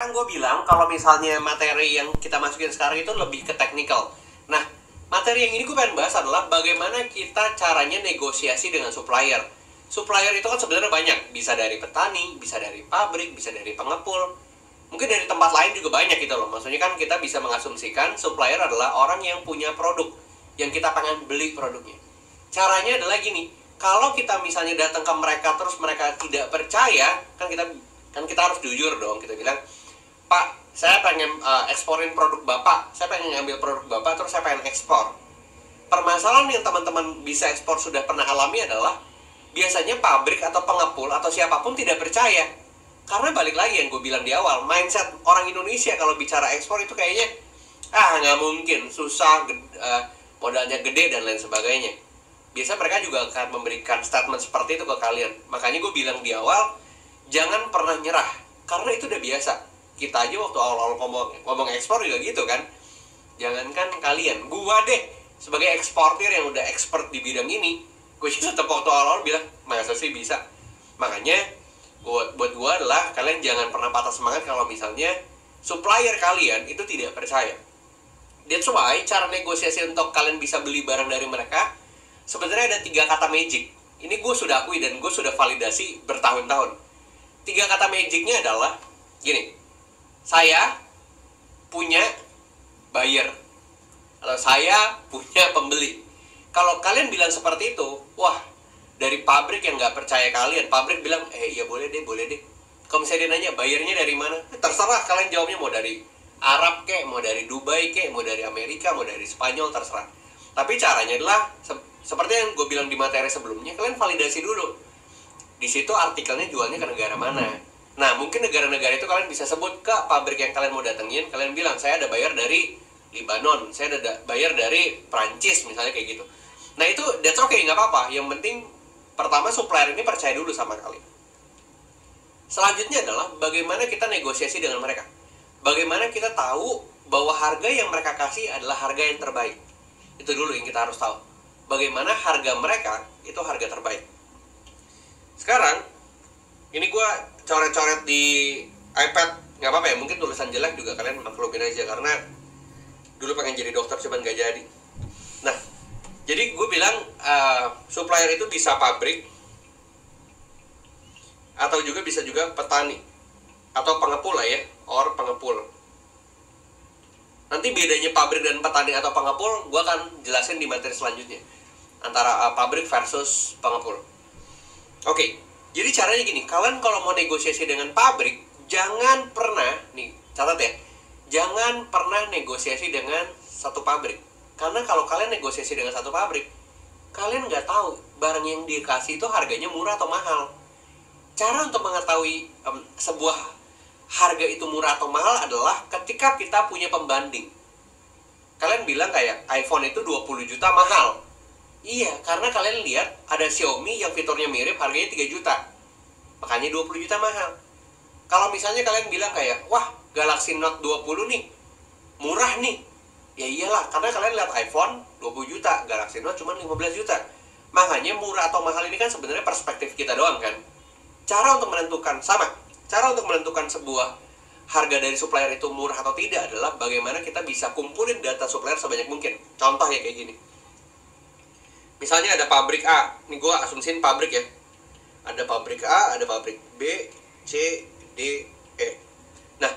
Kan gue bilang kalau misalnya materi yang kita masukin sekarang itu lebih ke technical. Nah, materi yang ini gue pengen bahas adalah bagaimana kita caranya negosiasi dengan supplier. Supplier itu kan sebenarnya banyak, bisa dari petani, bisa dari pabrik, bisa dari pengepul, mungkin dari tempat lain juga banyak gitu loh. Maksudnya kan kita bisa mengasumsikan supplier adalah orang yang punya produk, yang kita pengen beli produknya. Caranya adalah gini, kalau kita misalnya datang ke mereka terus mereka tidak percaya, kan kita harus jujur dong, kita bilang, Pak, saya pengen eksporin produk Bapak, saya pengen ngambil produk Bapak, terus saya pengen ekspor. Permasalahan yang teman-teman bisa ekspor sudah pernah alami adalah biasanya pabrik atau pengepul atau siapapun tidak percaya. Karena balik lagi yang gue bilang di awal, mindset orang Indonesia kalau bicara ekspor itu kayaknya, nggak mungkin, susah, modalnya gede dan lain sebagainya. Biasa mereka juga akan memberikan statement seperti itu ke kalian. Makanya gue bilang di awal, jangan pernah nyerah, karena itu udah biasa. Kita aja waktu awal-awal ngomong ekspor juga gitu kan. Jangankan kalian, gua deh sebagai eksportir yang udah expert di bidang ini, gue sih tetap waktu awal-awal bilang, masa sih bisa. Makanya buat gua adalah kalian jangan pernah patah semangat kalau misalnya supplier kalian itu tidak percaya. That's why cara negosiasi untuk kalian bisa beli barang dari mereka sebenarnya ada 3 kata magic. Ini gue sudah akui dan gue sudah validasi bertahun-tahun. 3 kata magicnya adalah gini, saya punya buyer atau saya punya pembeli. Kalau kalian bilang seperti itu, wah, dari pabrik yang nggak percaya kalian, pabrik bilang, iya boleh deh. Kalau misalnya dia nanya, bayarnya dari mana? Terserah kalian jawabnya, mau dari Arab kek, mau dari Dubai kek, mau dari Amerika, mau dari Spanyol, terserah. Tapi caranya adalah, seperti yang gue bilang di materi sebelumnya, kalian validasi dulu. Di situ artikelnya jualnya ke negara mana. Nah, mungkin negara-negara itu kalian bisa sebut ke pabrik yang kalian mau datengin. Kalian bilang, saya ada bayar dari Libanon, saya ada bayar dari Prancis, misalnya kayak gitu. Nah, itu that's okay, nggak apa-apa. Yang penting, pertama supplier ini percaya dulu sama kalian. Selanjutnya adalah bagaimana kita negosiasi dengan mereka. Bagaimana kita tahu bahwa harga yang mereka kasih adalah harga yang terbaik. Itu dulu yang kita harus tahu. Bagaimana harga mereka itu harga terbaik. Sekarang, ini gue coret-coret di iPad, nggak apa-apa ya, mungkin tulisan jelek juga kalian maklumin aja, karena dulu pengen jadi dokter cuman nggak jadi. Nah, jadi gue bilang supplier itu bisa pabrik, atau bisa juga petani, atau pengepul lah ya, or pengepul. Nanti bedanya pabrik dan petani atau pengepul, gue akan jelasin di materi selanjutnya, antara pabrik versus pengepul. Oke. Jadi caranya gini, kalian kalau mau negosiasi dengan pabrik, jangan pernah, nih catat ya, jangan pernah negosiasi dengan satu pabrik. Karena kalau kalian negosiasi dengan satu pabrik, kalian nggak tahu barang yang dikasih itu harganya murah atau mahal. Cara untuk mengetahui sebuah harga itu murah atau mahal adalah ketika kita punya pembanding. Kalian bilang kayak iPhone itu 20 juta mahal. Iya, karena kalian lihat ada Xiaomi yang fiturnya mirip, harganya 3 juta. Makanya 20 juta mahal. Kalau misalnya kalian bilang kayak, wah, Galaxy Note 20 nih, murah nih. Ya iyalah, karena kalian lihat iPhone 20 juta, Galaxy Note cuma 15 juta. Makanya murah atau mahal ini kan sebenarnya perspektif kita doang kan. Cara untuk menentukan, cara untuk menentukan sebuah harga dari supplier itu murah atau tidak adalah bagaimana kita bisa kumpulin data supplier sebanyak mungkin. Contoh ya kayak gini. Misalnya ada pabrik A, ini gue asumsiin pabrik ya. Ada pabrik A, ada pabrik B, C, D, E. Nah,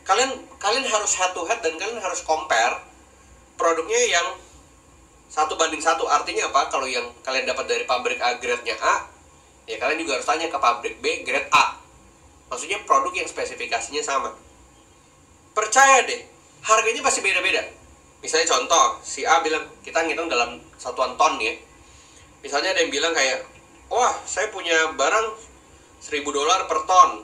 kalian harus head to head dan kalian harus compare produknya yang 1:1. Artinya apa? Kalau yang kalian dapat dari pabrik A grade-nya A, ya kalian juga harus tanya ke pabrik B grade A. Maksudnya produk yang spesifikasinya sama. Percaya deh, harganya pasti beda-beda. Misalnya contoh, si A bilang, kita ngitung dalam satuan ton ya. Misalnya ada yang bilang kayak, wah, saya punya barang $1.000 per ton.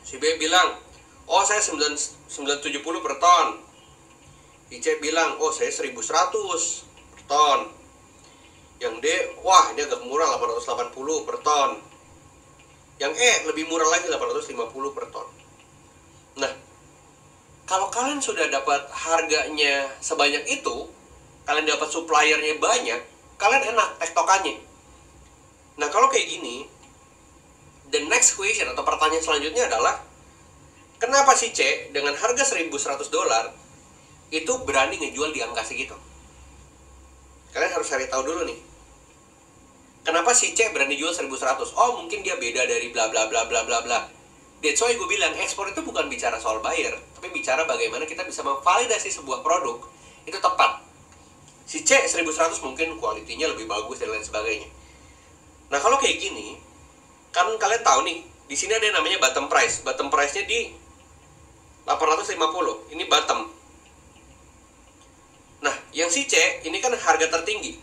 Si B bilang, oh saya 970 per ton. Si C bilang, oh saya 1.100 per ton. Yang D, wah ini agak murah, 880 per ton. Yang E lebih murah lagi, 850 per ton. Nah, kalau kalian sudah dapat harganya sebanyak itu, kalian dapat suppliernya banyak, kalian enak tektokannya. Nah, kalau kayak gini, the next question atau pertanyaan selanjutnya adalah, Kenapa si C dengan harga $1.100 itu berani ngejual di angka segitu? Kalian harus cari tahu dulu nih. Kenapa si C berani jual 1.100? Oh, mungkin dia beda dari bla bla bla bla bla bla. That's why gue bilang ekspor itu bukan bicara soal buyer, tapi bicara bagaimana kita bisa memvalidasi sebuah produk itu tepat. Si C 1.100 mungkin kualitinya lebih bagus dan lain sebagainya. Nah, kalau kayak gini, kan kalian tahu nih, di sini ada yang namanya bottom price. Bottom price-nya di 850. Ini bottom. Nah, yang si C ini kan harga tertinggi,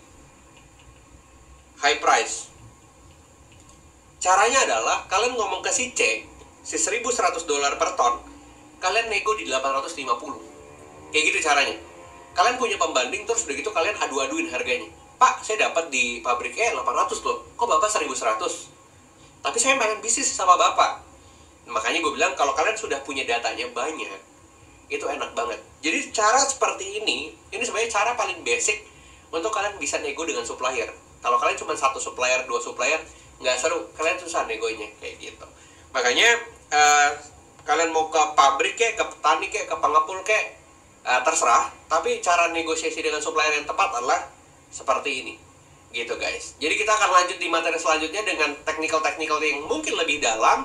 high price. Caranya adalah kalian ngomong ke si C, si $1.100 per ton, kalian nego di 850. Kayak gitu caranya. Kalian punya pembanding, terus udah gitu kalian adu-aduin harganya. Pak, saya dapat di pabrik 800 loh. Kok Bapak 1.100? Tapi saya pengen bisnis sama Bapak. Makanya gue bilang kalau kalian sudah punya datanya banyak, itu enak banget. Jadi cara seperti ini sebenarnya cara paling basic untuk kalian bisa nego dengan supplier. Kalau kalian cuma satu supplier, dua supplier, nggak seru, kalian susah negonya kayak gitu. Makanya kalian mau ke pabrik kek, ke petani kek, ke pengepul kek, terserah. Tapi cara negosiasi dengan supplier yang tepat adalah seperti ini, gitu guys. Jadi kita akan lanjut di materi selanjutnya dengan technical yang mungkin lebih dalam.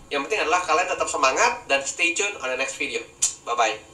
Yang penting adalah kalian tetap semangat dan stay tune on the next video. Bye bye.